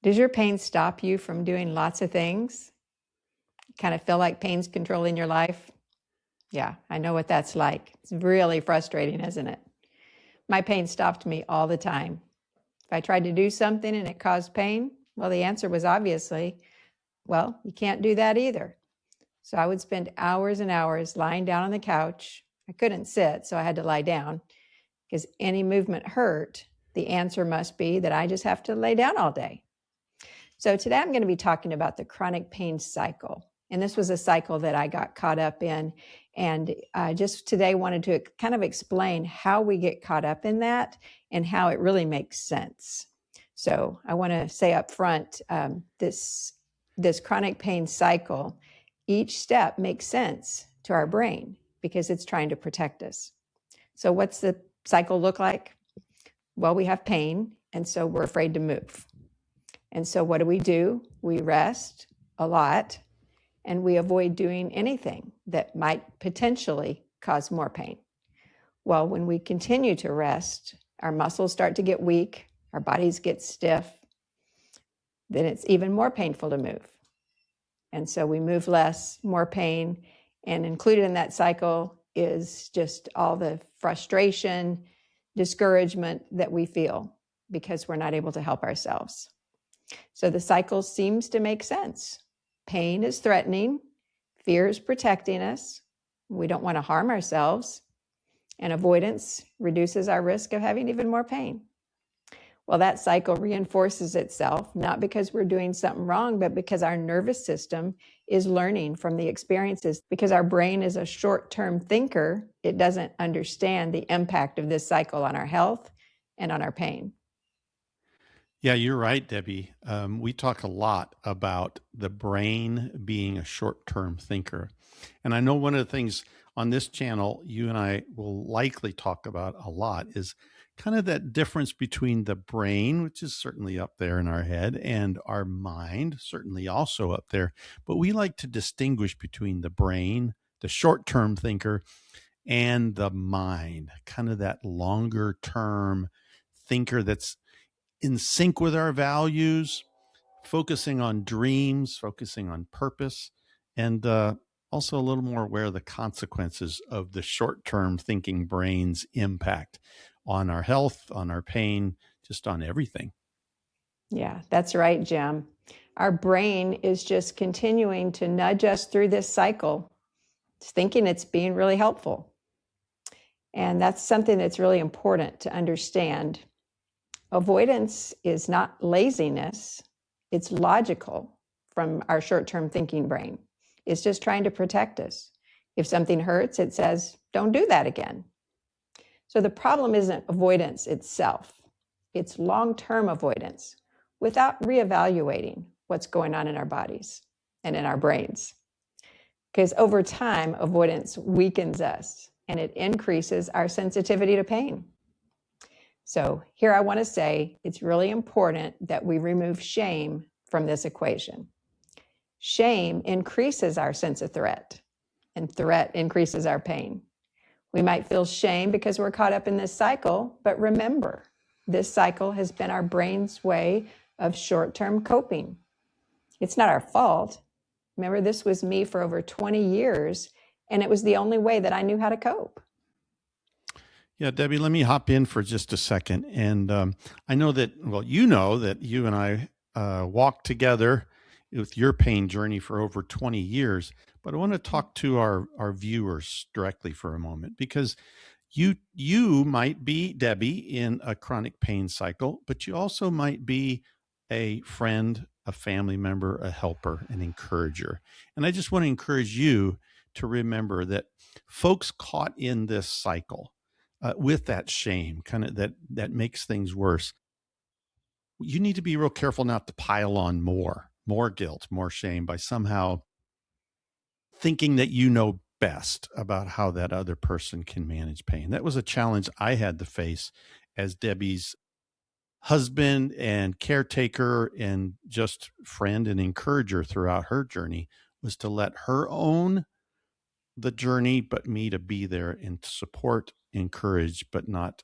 Does your pain stop you from doing lots of things? Kind of feel like pain's controlling your life? Yeah, I know what that's like. It's really frustrating, isn't it? My pain stopped me all the time. If I tried to do something and it caused pain, well, the answer was obviously, well, you can't do that either. So I would spend hours and hours lying down on the couch. I couldn't sit, so I had to lie down because any movement hurt. The answer must be that I just have to lay down all day. So today I'm going to be talking about the chronic pain cycle. And this was a cycle that I got caught up in. And just today wanted to kind of explain how we get caught up in that and how it really makes sense. So I want to say up front, this chronic pain cycle, each step makes sense to our brain because it's trying to protect us. So what's the cycle look like? Well, we have pain, and so we're afraid to move. And so what do? We rest a lot, and we avoid doing anything that might potentially cause more pain. Well, when we continue to rest, our muscles start to get weak, our bodies get stiff, then it's even more painful to move. And so we move less, more pain, and included in that cycle is just all the frustration, discouragement that we feel because we're not able to help ourselves. So the cycle seems to make sense. Pain is threatening, fear is protecting us, we don't want to harm ourselves, and avoidance reduces our risk of having even more pain. Well, that cycle reinforces itself, not because we're doing something wrong, but because our nervous system is learning from the experiences. Because our brain is a short-term thinker, it doesn't understand the impact of this cycle on our health and on our pain. Yeah, you're right, Debbie. We talk a lot about the brain being a short-term thinker. And I know one of the things on this channel you and I will likely talk about a lot is kind of that difference between the brain, which is certainly up there in our head, and our mind, certainly also up there. But we like to distinguish between the brain, the short-term thinker, and the mind, kind of that longer-term thinker that's in sync with our values, focusing on dreams, focusing on purpose, and also a little more aware of the consequences of the short-term thinking brain's impact on our health, on our pain, just on everything. Yeah, that's right, Jim. Our brain is just continuing to nudge us through this cycle, thinking it's being really helpful. And that's something that's really important to understand. Avoidance is not laziness, it's logical from our short-term thinking brain. It's just trying to protect us. If something hurts, it says, don't do that again. So the problem isn't avoidance itself, it's long-term avoidance without reevaluating what's going on in our bodies and in our brains. Because over time, avoidance weakens us and it increases our sensitivity to pain. So here I want to say it's really important that we remove shame from this equation. Shame increases our sense of threat, and threat increases our pain. We might feel shame because we're caught up in this cycle, but remember, this cycle has been our brain's way of short-term coping. It's not our fault. Remember, this was me for over 20 years, and it was the only way that I knew how to cope. Yeah, Debbie, let me hop in for just a second. And I know that, well, you know that you and I walked together with your pain journey for over 20 years. But I want to talk to our viewers directly for a moment, because you might be, Debbie, in a chronic pain cycle, but you also might be a friend, a family member, a helper, an encourager. And I just want to encourage you to remember that folks caught in this cycle with that shame, kind of that makes things worse, you need to be real careful not to pile on more guilt, more shame by somehow thinking that you know best about how that other person can manage pain. That was a challenge I had to face as Debbie's husband and caretaker and just friend and encourager throughout her journey, was to let her own the journey, but me to be there and to support, encourage, but not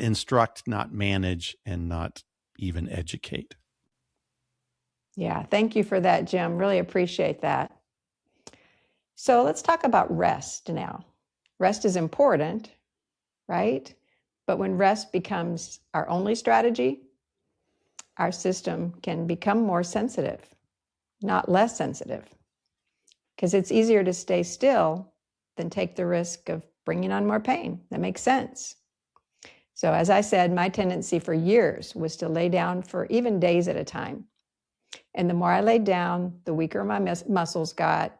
instruct, not manage, and not even educate. Yeah, thank you for that, Jim. Really appreciate that. So let's talk about rest now. Rest is important, right? But when rest becomes our only strategy, our system can become more sensitive, not less sensitive, because it's easier to stay still than take the risk of bringing on more pain. That makes sense. So as I said, my tendency for years was to lay down for even days at a time. And the more I laid down, the weaker my muscles got,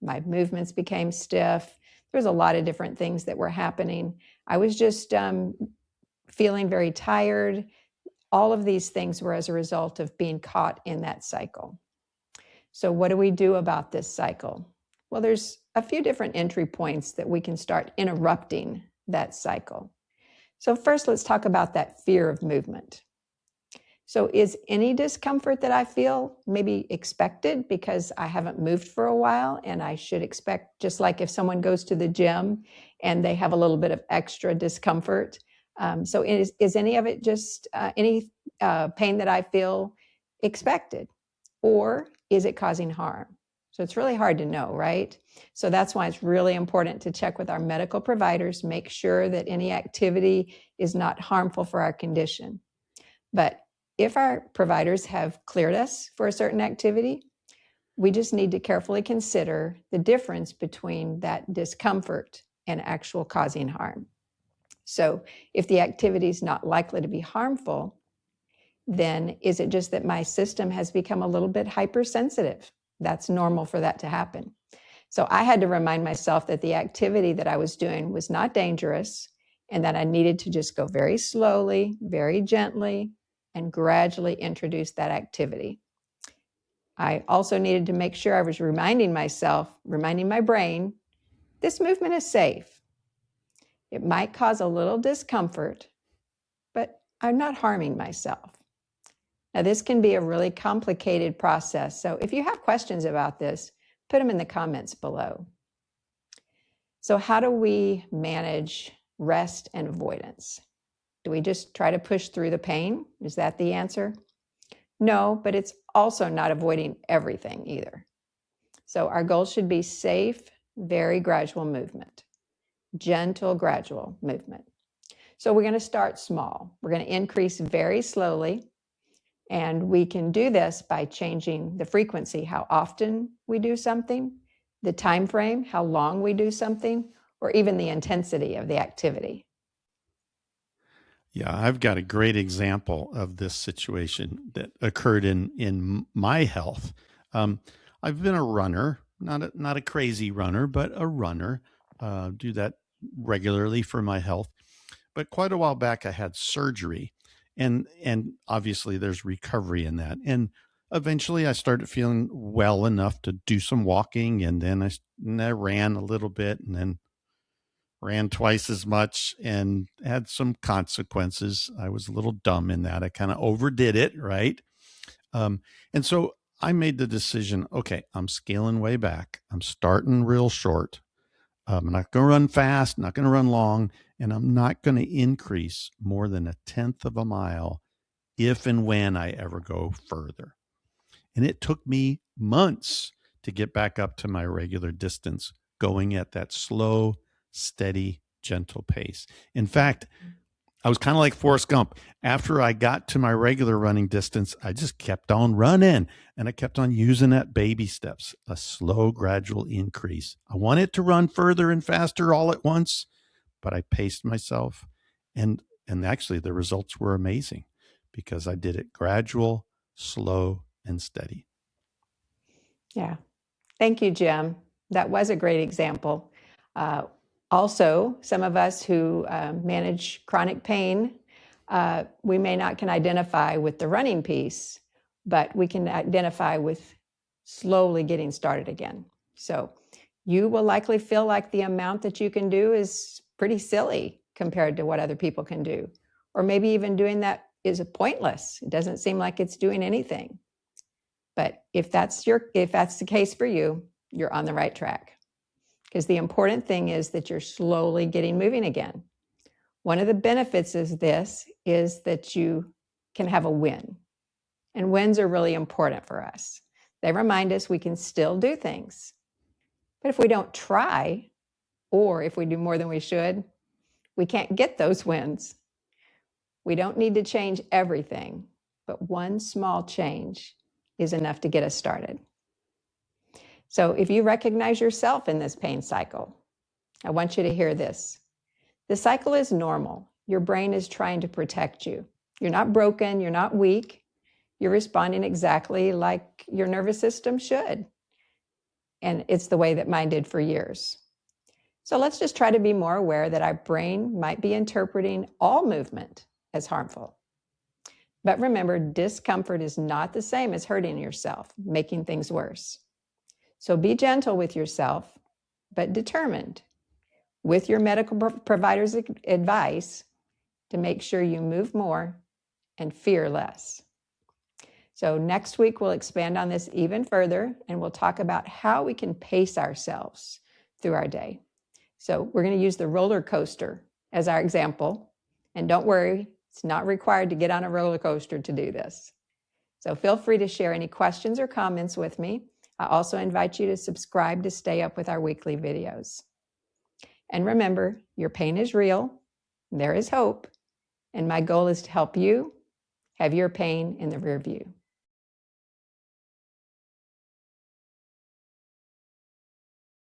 my movements became stiff. There was a lot of different things that were happening. I was just feeling very tired. All of these things were as a result of being caught in that cycle. So what do we do about this cycle? Well, there's a few different entry points that we can start interrupting that cycle. So first, let's talk about that fear of movement. So is any discomfort that I feel maybe expected because I haven't moved for a while, and I should expect, just like if someone goes to the gym and they have a little bit of extra discomfort. So is any of it just any pain that I feel expected, or is it causing harm? So it's really hard to know, right? So that's why it's really important to check with our medical providers, make sure that any activity is not harmful for our condition. But if our providers have cleared us for a certain activity, we just need to carefully consider the difference between that discomfort and actual causing harm. So if the activity is not likely to be harmful, then is it just that my system has become a little bit hypersensitive? That's normal for that to happen. So I had to remind myself that the activity that I was doing was not dangerous, and that I needed to just go very slowly, very gently, and gradually introduce that activity. I also needed to make sure I was reminding my brain, this movement is safe. It might cause a little discomfort, but I'm not harming myself. Now, this can be a really complicated process. So if you have questions about this, put them in the comments below. So how do we manage rest and avoidance? Do we just try to push through the pain? Is that the answer? No, but it's also not avoiding everything either. So our goal should be safe, very gradual movement, gentle, gradual movement. So we're going to start small. We're going to increase very slowly. And we can do this by changing the frequency, how often we do something, the time frame, how long we do something, or even the intensity of the activity. Yeah, I've got a great example of this situation that occurred in my health. I've been a runner, not a crazy runner, but a runner. Do that regularly for my health. But quite a while back, I had surgery, and obviously there's recovery in that. And eventually, I started feeling well enough to do some walking, and then I ran a little bit, and then ran twice as much and had some consequences. I was a little dumb in that. I kind of overdid it, right? And so I made the decision, okay, I'm scaling way back. I'm starting real short. I'm not going to run fast, not going to run long, and I'm not going to increase more than 1/10 of a mile if and when I ever go further. And it took me months to get back up to my regular distance, going at that slow, steady, gentle pace. In fact, I was kind of like Forrest Gump. After I got to my regular running distance, I just kept on running, and I kept on using that baby steps, a slow, gradual increase. I wanted to run further and faster all at once, but I paced myself, and actually the results were amazing because I did it gradual, slow, and steady. Yeah. Thank you, Jim. That was a great example. Uh, Also, some of us who manage chronic pain, we may not can identify with the running piece, but we can identify with slowly getting started again. So you will likely feel like the amount that you can do is pretty silly compared to what other people can do. Or maybe even doing that is pointless. It doesn't seem like it's doing anything. But if that's the case for you, you're on the right track. Because the important thing is that you're slowly getting moving again. One of the benefits of this is that you can have a win. And wins are really important for us. They remind us we can still do things. But if we don't try, or if we do more than we should, we can't get those wins. We don't need to change everything, but one small change is enough to get us started. So if you recognize yourself in this pain cycle, I want you to hear this. The cycle is normal. Your brain is trying to protect you. You're not broken, you're not weak. You're responding exactly like your nervous system should. And it's the way that mine did for years. So let's just try to be more aware that our brain might be interpreting all movement as harmful. But remember, discomfort is not the same as hurting yourself, making things worse. So be gentle with yourself, but determined, with your medical provider's advice, to make sure you move more and fear less. So next week, we'll expand on this even further, and we'll talk about how we can pace ourselves through our day. So we're going to use the roller coaster as our example. And don't worry, it's not required to get on a roller coaster to do this. So feel free to share any questions or comments with me. I also invite you to subscribe to stay up with our weekly videos. And remember, your pain is real, there is hope, and my goal is to help you have your pain in the rear view.